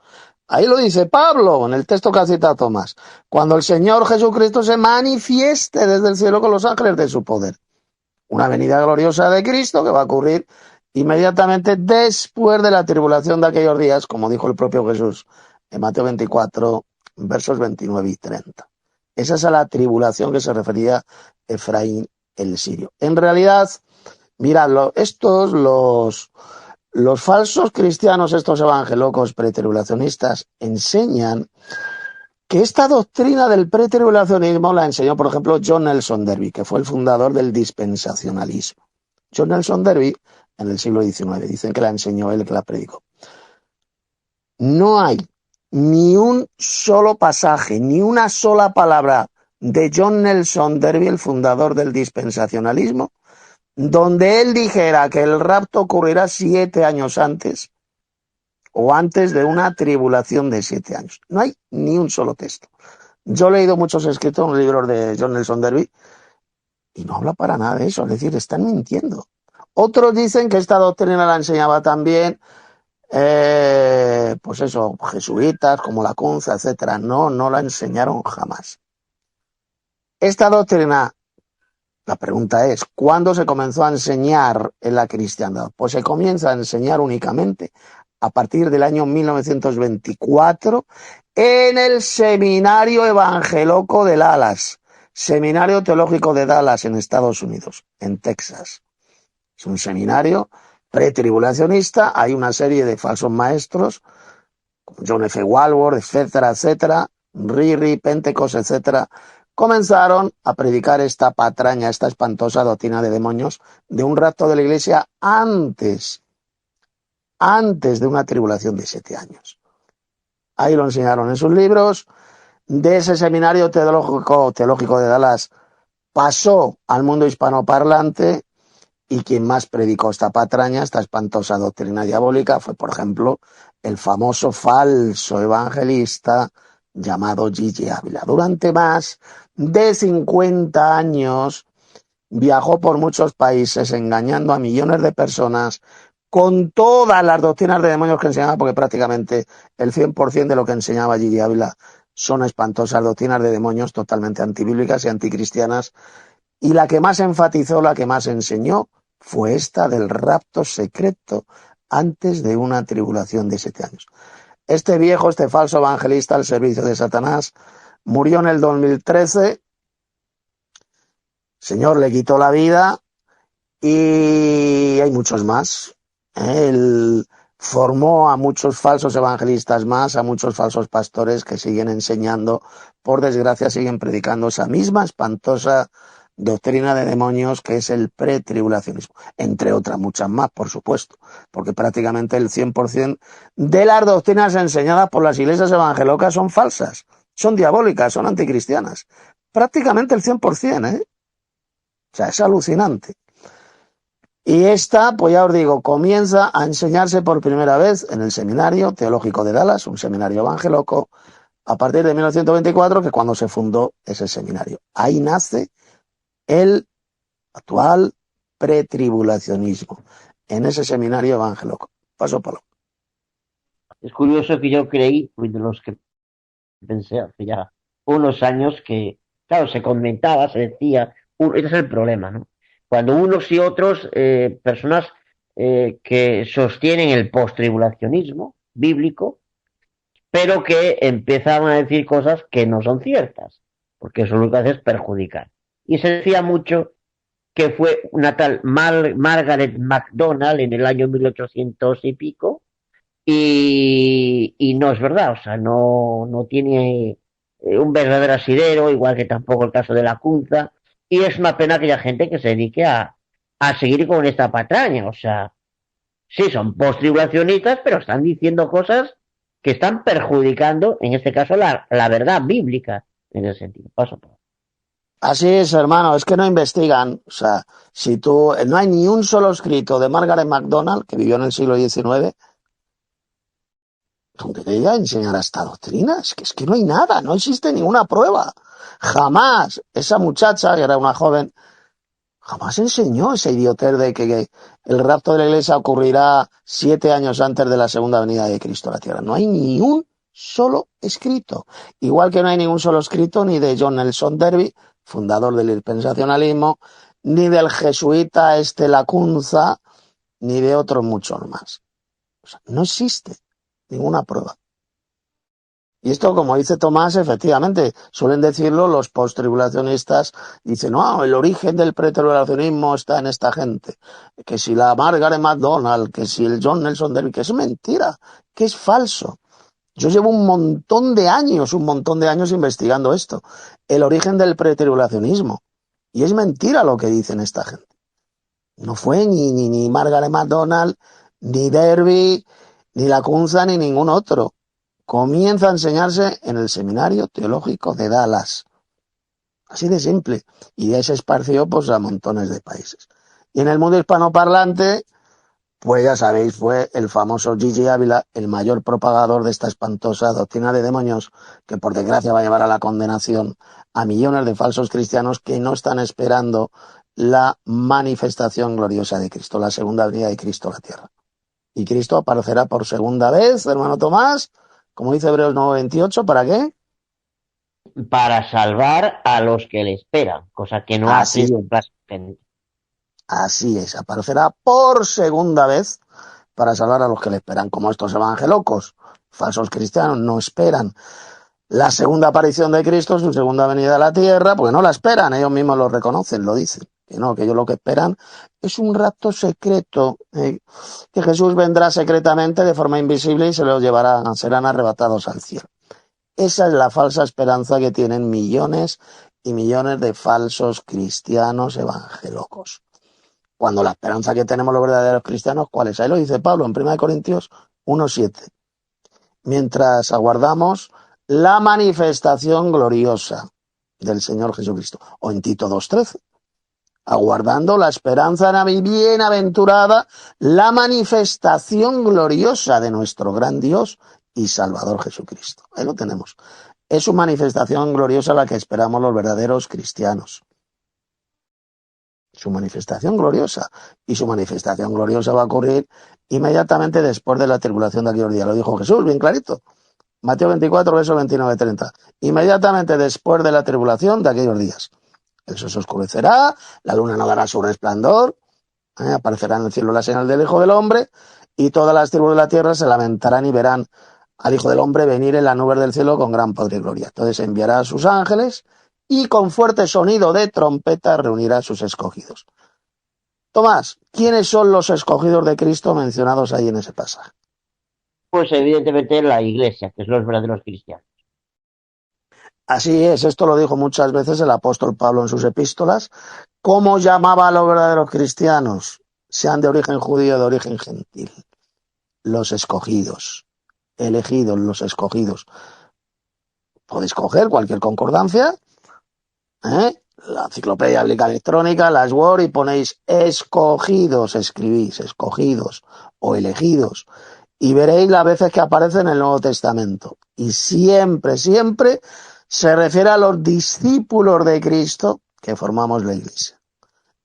Ahí lo dice Pablo en el texto que ha citado Tomás. Cuando el Señor Jesucristo se manifieste desde el cielo con los ángeles de su poder. Una venida gloriosa de Cristo que va a ocurrir inmediatamente después de la tribulación de aquellos días, como dijo el propio Jesús en Mateo 24, versos 29 y 30. Esa es a la tribulación que se refería Efraín el Sirio. En realidad, mirad, los falsos cristianos, estos evangelocos pretribulacionistas, enseñan que esta doctrina del pretribulacionismo la enseñó, por ejemplo, John Nelson Darby, que fue el fundador del dispensacionalismo. John Nelson Darby, en el siglo XIX, dicen que la enseñó él, que la predicó. No hay ni un solo pasaje, ni una sola palabra de John Nelson Darby, el fundador del dispensacionalismo, donde él dijera que el rapto ocurrirá 7 años antes o antes de una tribulación de 7 años. No hay ni un solo texto. Yo he leído muchos escritos en los libros de John Nelson Darby y no habla para nada de eso, es decir, están mintiendo. Otros dicen que esta doctrina la enseñaba también, pues eso, jesuitas como la Cunza, etcétera. No la enseñaron jamás. Esta doctrina, la pregunta es, ¿cuándo se comenzó a enseñar en la cristiandad? Pues se comienza a enseñar únicamente a partir del año 1924 en el Seminario Evangeloco de Dallas, Seminario Teológico de Dallas en Estados Unidos, en Texas. Es un seminario pretribulacionista, hay una serie de falsos maestros, como John F. Walworth, etcétera, etcétera, Riri, Pentecost, etcétera, comenzaron a predicar esta patraña, esta espantosa doctrina de demonios de un rapto de la Iglesia antes de una tribulación de 7 años. Ahí lo enseñaron en sus libros. De ese seminario teológico de Dallas pasó al mundo hispanoparlante y quien más predicó esta patraña, esta espantosa doctrina diabólica, fue, por ejemplo, el famoso falso evangelista llamado Gigi Ávila. Durante más de 50 años viajó por muchos países engañando a millones de personas con todas las doctrinas de demonios que enseñaba, porque prácticamente el 100% de lo que enseñaba Gigi Ávila son espantosas doctrinas de demonios totalmente antibíblicas y anticristianas, y la que más enfatizó, la que más enseñó, fue esta del rapto secreto antes de una tribulación de 7 años. Este falso evangelista al servicio de Satanás, murió en el 2013. El Señor le quitó la vida y hay muchos más. Él formó a muchos falsos evangelistas más, a muchos falsos pastores que siguen enseñando, por desgracia siguen predicando esa misma espantosa doctrina de demonios que es el pretribulacionismo, entre otras muchas más, por supuesto, porque prácticamente el 100% de las doctrinas enseñadas por las iglesias evangelocas son falsas, son diabólicas, son anticristianas. Prácticamente el 100%, ¿eh? O sea, es alucinante. Y esta, pues ya os digo, comienza a enseñarse por primera vez en el Seminario Teológico de Dallas, un seminario evangeloco, a partir de 1924, que es cuando se fundó ese seminario. Ahí nace el actual pretribulacionismo, en ese seminario evangeloco. Paso Pablo. Es curioso que yo creí, fui de los que pensé hace ya unos años que, claro, se comentaba, se decía, ese es el problema, ¿no? Cuando unos y otros, personas que sostienen el postribulacionismo bíblico, pero que empezaban a decir cosas que no son ciertas, porque eso lo que hace es perjudicar. Y se decía mucho que fue una tal Margaret MacDonald en el año 1800 y pico, y no es verdad, o sea, no tiene un verdadero asidero, igual que tampoco el caso de la Cunza, y es una pena aquella gente que se dedique a seguir con esta patraña, o sea, sí, son postribulacionistas, pero están diciendo cosas que están perjudicando, en este caso, la verdad bíblica, en ese sentido. Paso por. Así es, hermano, es que no investigan. O sea, si tú, no hay ni un solo escrito de Margaret MacDonald, que vivió en el siglo XIX, donde ella enseñara esta doctrina. Es que no hay nada, no existe ninguna prueba. Jamás esa muchacha, que era una joven, jamás enseñó ese idiotez de que el rapto de la iglesia ocurrirá 7 años antes de la segunda venida de Cristo a la tierra. No hay ni un solo escrito. Igual que no hay ningún solo escrito ni de John Nelson Darby, fundador del dispensacionalismo, ni del jesuita Lacunza, ni de otros muchos más. O sea, no existe ninguna prueba. Y esto, como dice Tomás, efectivamente, suelen decirlo los postribulacionistas, dicen, no, el origen del pretribulacionismo está en esta gente, que si la Margaret MacDonald, que si el John Nelson Darby, que es mentira, que es falso. Yo llevo un montón de años investigando esto, el origen del pretribulacionismo, y es mentira lo que dicen esta gente. No fue ni Margaret MacDonald, ni Darby, ni Lacunza, ni ningún otro. Comienza a enseñarse en el Seminario Teológico de Dallas. Así de simple. Y ya se esparció pues, a montones de países. Y en el mundo hispanoparlante, pues ya sabéis, fue el famoso Gigi Ávila, el mayor propagador de esta espantosa doctrina de demonios, que por desgracia va a llevar a la condenación a millones de falsos cristianos que no están esperando la manifestación gloriosa de Cristo, la segunda venida de Cristo a la tierra. Y Cristo aparecerá por segunda vez, hermano Tomás, como dice Hebreos 9:28, ¿para qué? Para salvar a los que le esperan, cosa que no Así hace es, la gente. así es, aparecerá por segunda vez para salvar a los que le esperan, como estos evangelocos, falsos cristianos, no esperan la segunda aparición de Cristo, su segunda venida a la tierra, porque no la esperan, ellos mismos lo reconocen, lo dicen, que no, que ellos lo que esperan es un rapto secreto, que Jesús vendrá secretamente de forma invisible y se los llevará, serán arrebatados al cielo. Esa es la falsa esperanza que tienen millones y millones de falsos cristianos evangelocos. Cuando la esperanza que tenemos los verdaderos cristianos, ¿cuál es? Ahí lo dice Pablo en 1 Corintios 1:7. Mientras aguardamos la manifestación gloriosa del Señor Jesucristo. O en Tito 2:13. Aguardando la esperanza bienaventurada, la manifestación gloriosa de nuestro gran Dios y Salvador Jesucristo. Ahí lo tenemos. Es su manifestación gloriosa la que esperamos los verdaderos cristianos. Su manifestación gloriosa. Y su manifestación gloriosa va a ocurrir inmediatamente después de la tribulación de aquellos días. Lo dijo Jesús, bien clarito. Mateo 24, verso 29-30. Inmediatamente después de la tribulación de aquellos días. El sol se oscurecerá, la luna no dará su resplandor, Aparecerá en el cielo la señal del Hijo del Hombre, y todas las tribus de la tierra se lamentarán y verán al Hijo del Hombre venir en las nubes del cielo con gran poder y gloria. Entonces enviará a sus ángeles y con fuerte sonido de trompeta reunirá a sus escogidos. Tomás, ¿quiénes son los escogidos de Cristo mencionados ahí en ese pasaje? Pues evidentemente la iglesia, que es los verdaderos cristianos. Así es, esto lo dijo muchas veces el apóstol Pablo en sus epístolas. ¿Cómo llamaba a los verdaderos cristianos? Sean de origen judío o de origen gentil. Los escogidos, elegidos, los escogidos. Podéis coger cualquier concordancia, la enciclopedia bíblica electrónica, las Word, y ponéis escogidos, escribís escogidos o elegidos, y veréis las veces que aparece en el Nuevo Testamento. Y siempre, siempre se refiere a los discípulos de Cristo que formamos la iglesia.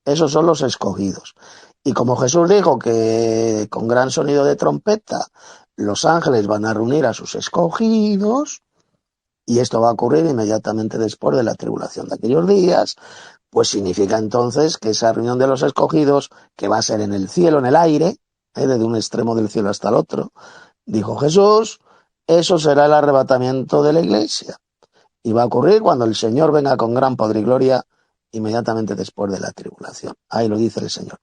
Esos son los escogidos. Y como Jesús dijo que con gran sonido de trompeta los ángeles van a reunir a sus escogidos, y esto va a ocurrir inmediatamente después de la tribulación de aquellos días, pues significa entonces que esa reunión de los escogidos, que va a ser en el cielo, en el aire, desde un extremo del cielo hasta el otro, dijo Jesús, eso será el arrebatamiento de la iglesia. Y va a ocurrir cuando el Señor venga con gran poder y gloria, inmediatamente después de la tribulación. Ahí lo dice el Señor.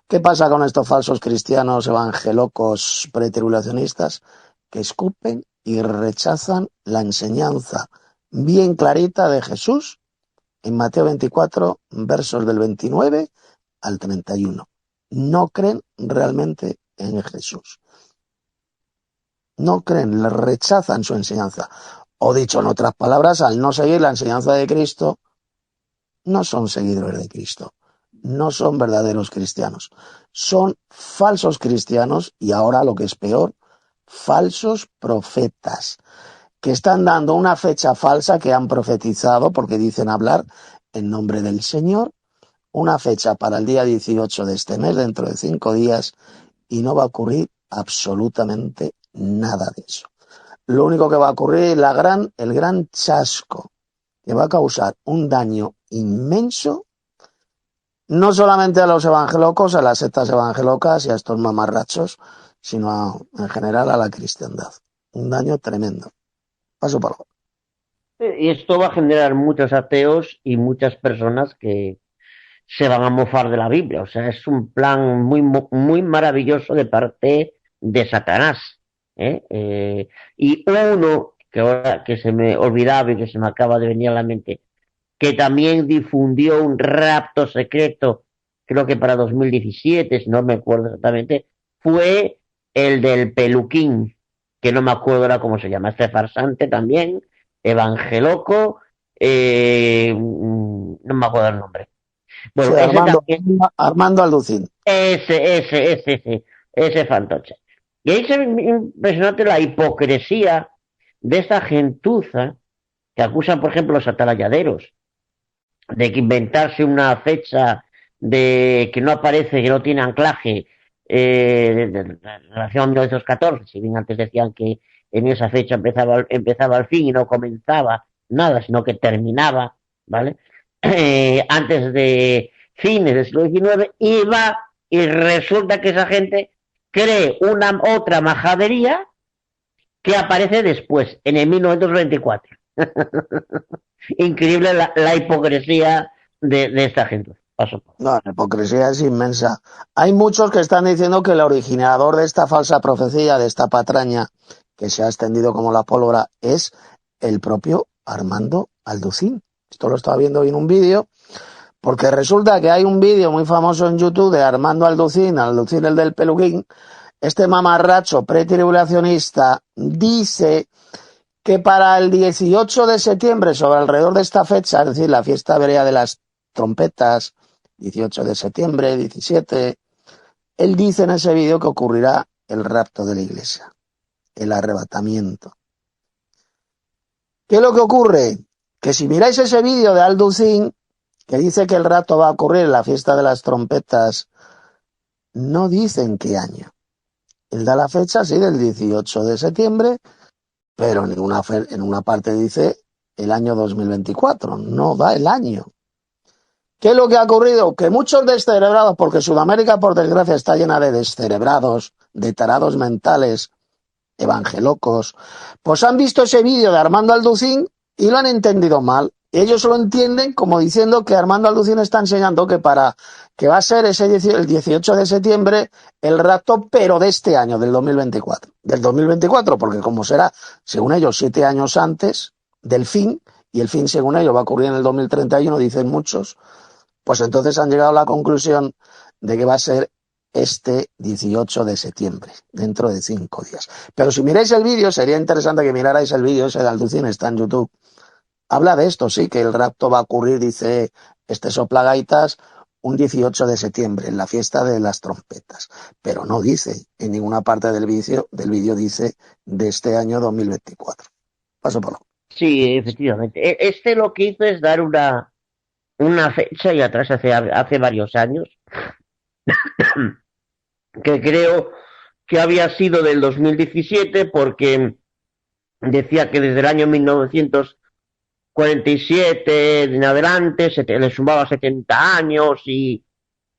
¿Qué pasa con estos falsos cristianos evangelocos pretribulacionistas? Que escupen y rechazan la enseñanza bien clarita de Jesús en Mateo 24, versos del 29 al 31. No creen realmente en Jesús. No creen, le rechazan su enseñanza. O dicho en otras palabras, al no seguir la enseñanza de Cristo, no son seguidores de Cristo. No son verdaderos cristianos. Son falsos cristianos, y ahora lo que es peor, falsos profetas, que están dando una fecha falsa que han profetizado porque dicen hablar en nombre del Señor, una fecha para el día 18 de este mes, dentro de 5 días, y no va a ocurrir absolutamente nada de eso. Lo único que va a ocurrir es el gran chasco, que va a causar un daño inmenso, no solamente a los evangelocos, a las sectas evangelocas y a estos mamarrachos, sino en general a la cristiandad. Un daño tremendo. Paso para abajo. Y esto va a generar muchos ateos y muchas personas que se van a mofar de la Biblia. O sea, es un plan muy maravilloso de parte de Satanás. ¿Eh? Y uno, que ahora que se me olvidaba y que se me acaba de venir a la mente, que también difundió un rapto secreto, creo que para 2017, si no me acuerdo exactamente, fue el del peluquín, que no me acuerdo ahora cómo se llama, este farsante también, evangeloco, no me acuerdo el nombre. Sí, Bueno, ese también, Armando Alducín. ese fantoche. Y ahí se ve impresionante la hipocresía de esta gentuza que acusan, por ejemplo, los atalayaderos de que inventarse una fecha de que no aparece, que no tiene anclaje de relación a 1914, si bien antes decían que en esa fecha empezaba el fin y no comenzaba nada, sino que terminaba, ¿vale? Antes de fines del siglo XIX, y va y resulta que esa gente cree una otra majadería que aparece después, en el 1924. Increíble la hipocresía de esta gente. Paso. No, la hipocresía es inmensa. Hay muchos que están diciendo que el originador de esta falsa profecía, de esta patraña que se ha extendido como la pólvora, es el propio Armando Alducín. Esto lo estaba viendo hoy en un vídeo, porque resulta que hay un vídeo muy famoso en YouTube de Armando Alducín, Alducín el del peluquín. Este mamarracho pretribulacionista dice que para el 18 de septiembre, sobre alrededor de esta fecha, es decir, la fiesta hebrea de las trompetas, 18 de septiembre, 17, él dice en ese vídeo que ocurrirá el rapto de la iglesia, el arrebatamiento. ¿Qué es lo que ocurre? Que si miráis ese vídeo de Alducín, que dice que el rapto va a ocurrir en la fiesta de las trompetas, no dicen qué año. Él da la fecha, sí, del 18 de septiembre, pero en una parte dice el año 2024, no da el año. ¿Qué es lo que ha ocurrido? Que muchos descerebrados, porque Sudamérica, por desgracia, está llena de descerebrados, de tarados mentales, evangelocos, pues han visto ese vídeo de Armando Alducín y lo han entendido mal. Ellos lo entienden como diciendo que Armando Alducín está enseñando que va a ser el 18 de septiembre el rapto, pero de este año, del 2024. Del 2024, porque como será, según ellos, 7 años antes del fin, y el fin, según ellos, va a ocurrir en el 2031, dicen muchos, pues entonces han llegado a la conclusión de que va a ser este 18 de septiembre, dentro de 5 días. Pero si miráis el vídeo, sería interesante que mirarais el vídeo ese de Alducín, está en YouTube. Habla de esto, sí, que el rapto va a ocurrir, dice este soplagaitas, un 18 de septiembre, en la fiesta de las trompetas. Pero no dice, en ninguna parte del vídeo dice de este año 2024. Paso por lo. Sí, efectivamente. Este lo que hizo es dar una fecha y atrás hace varios años, que creo que había sido del 2017 porque decía que desde el año 1947 en adelante le sumaba 70 años y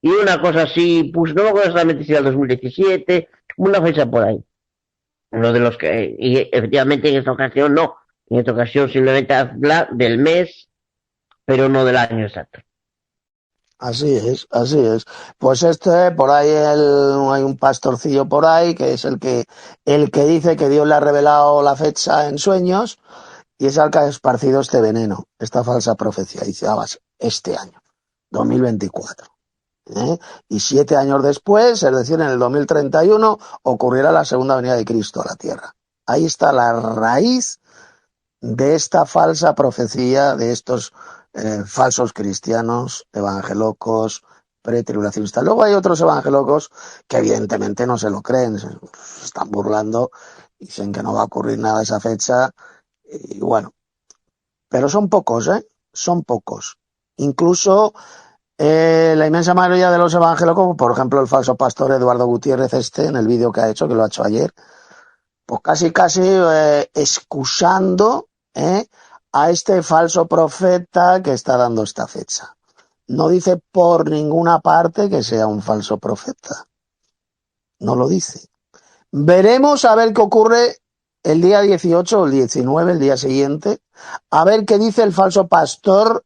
una cosa así, pues no me acuerdo exactamente si era el 2017, una fecha por ahí. Uno de los que, y efectivamente en esta ocasión no, en esta ocasión simplemente habla del mes, pero no del año exacto. Así es, así es. Pues por ahí hay un pastorcillo por ahí que es el que dice que Dios le ha revelado la fecha en sueños y es el que ha esparcido este veneno, esta falsa profecía. Dice, vas, este año, 2024. ¿Eh? Y 7 años después, es decir, en el 2031, ocurrirá la segunda venida de Cristo a la tierra. Ahí está la raíz de esta falsa profecía, de estos falsos cristianos, evangelocos, pretribulacionistas. Luego hay otros evangelocos que evidentemente no se lo creen, se están burlando, dicen que no va a ocurrir nada a esa fecha, y bueno, pero son pocos, ¿eh? Son pocos. Incluso la inmensa mayoría de los evangélicos, por ejemplo el falso pastor Eduardo Gutiérrez en el vídeo que ha hecho, que lo ha hecho ayer, pues casi excusando a este falso profeta que está dando esta fecha. No dice por ninguna parte que sea un falso profeta. No lo dice. Veremos a ver qué ocurre el día 18 o el 19, el día siguiente, a ver qué dice el falso pastor,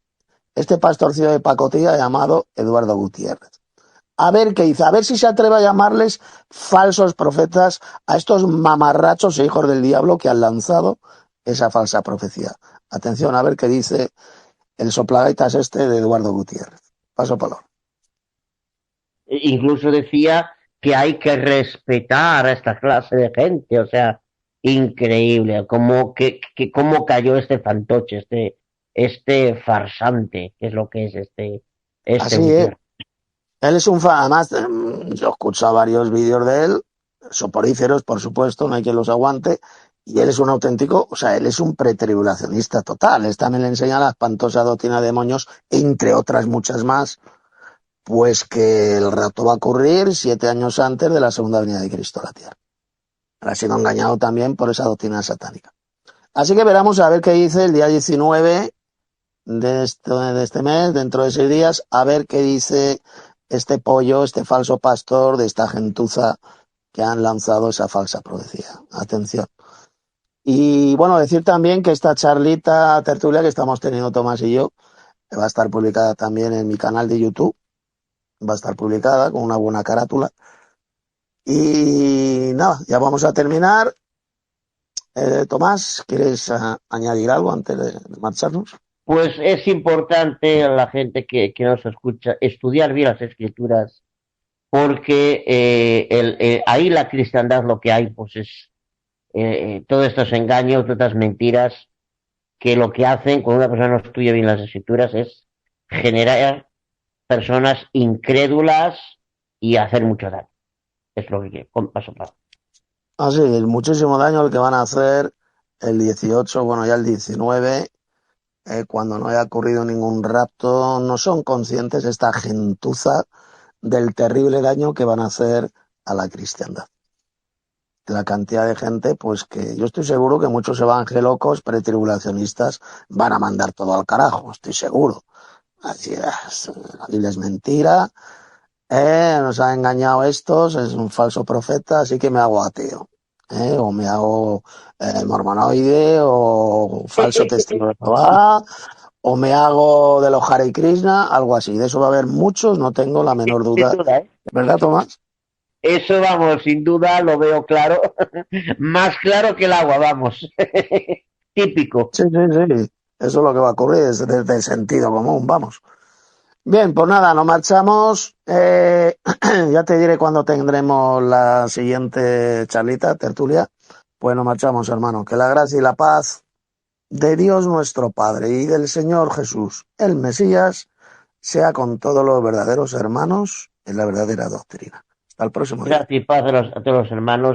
este pastorcillo de pacotilla llamado Eduardo Gutiérrez. A ver qué dice, a ver si se atreve a llamarles falsos profetas a estos mamarrachos e hijos del diablo que han lanzado esa falsa profecía. Atención, a ver qué dice el soplagaitas de Eduardo Gutiérrez. Paso palabra. Incluso decía que hay que respetar a esta clase de gente, o sea, increíble, cómo cayó este fantoche, este farsante, que es lo que es este Así es. Gutiérrez. Él es un fan, además, yo he escuchado varios vídeos de él, soporíferos, por supuesto, no hay quien los aguante, y él es un auténtico, o sea, él es un pretribulacionista total. Él también le enseña la espantosa doctrina de demonios, entre otras muchas más, pues que el rapto va a ocurrir 7 años antes de la segunda venida de Cristo a la tierra. Ha sido engañado también por esa doctrina satánica. Así que veremos a ver qué dice el día 19 de este mes, dentro de 6 días, a ver qué dice este pollo, este falso pastor de esta gentuza que han lanzado esa falsa profecía. Atención. Y bueno, decir también que esta charlita tertulia que estamos teniendo Tomás y yo va a estar publicada también en mi canal de YouTube. Va a estar publicada con una buena carátula. Y nada, ya vamos a terminar. Tomás, ¿quieres añadir algo antes de marcharnos? Pues es importante a la gente que nos escucha estudiar bien las escrituras, porque ahí la cristiandad lo que hay, pues es todos estos engaños, todas estas mentiras, que lo que hacen cuando una persona no estudia bien las escrituras es generar personas incrédulas y hacer mucho daño. Es lo que quiero, con paso a paso. Así es, muchísimo daño el que van a hacer el 18, bueno, ya el 19, cuando no haya ocurrido ningún rapto, no son conscientes esta gentuza del terrible daño que van a hacer a la cristiandad. La cantidad de gente, pues que yo estoy seguro que muchos evangélocos pretribulacionistas van a mandar todo al carajo, estoy seguro. Así es, la Biblia es mentira, nos han engañado estos, es un falso profeta, así que me hago ateo. O me hago mormonoide, o falso testigo de Jehová, o me hago de los Hare Krishna, algo así. De eso va a haber muchos, no tengo la menor Sin duda. duda, ¿eh? ¿Verdad, Tomás? Eso, vamos, sin duda lo veo claro. Más claro que el agua, vamos. Típico. Sí, sí, sí. Eso es lo que va a ocurrir, es desde el sentido común, vamos. Bien, pues nada, nos marchamos. Ya te diré cuándo tendremos la siguiente charlita, tertulia. Pues nos marchamos, hermano. Que la gracia y la paz de Dios nuestro Padre y del Señor Jesús, el Mesías, sea con todos los verdaderos hermanos en la verdadera doctrina. Hasta el próximo día. Gracias y paz a todos los hermanos.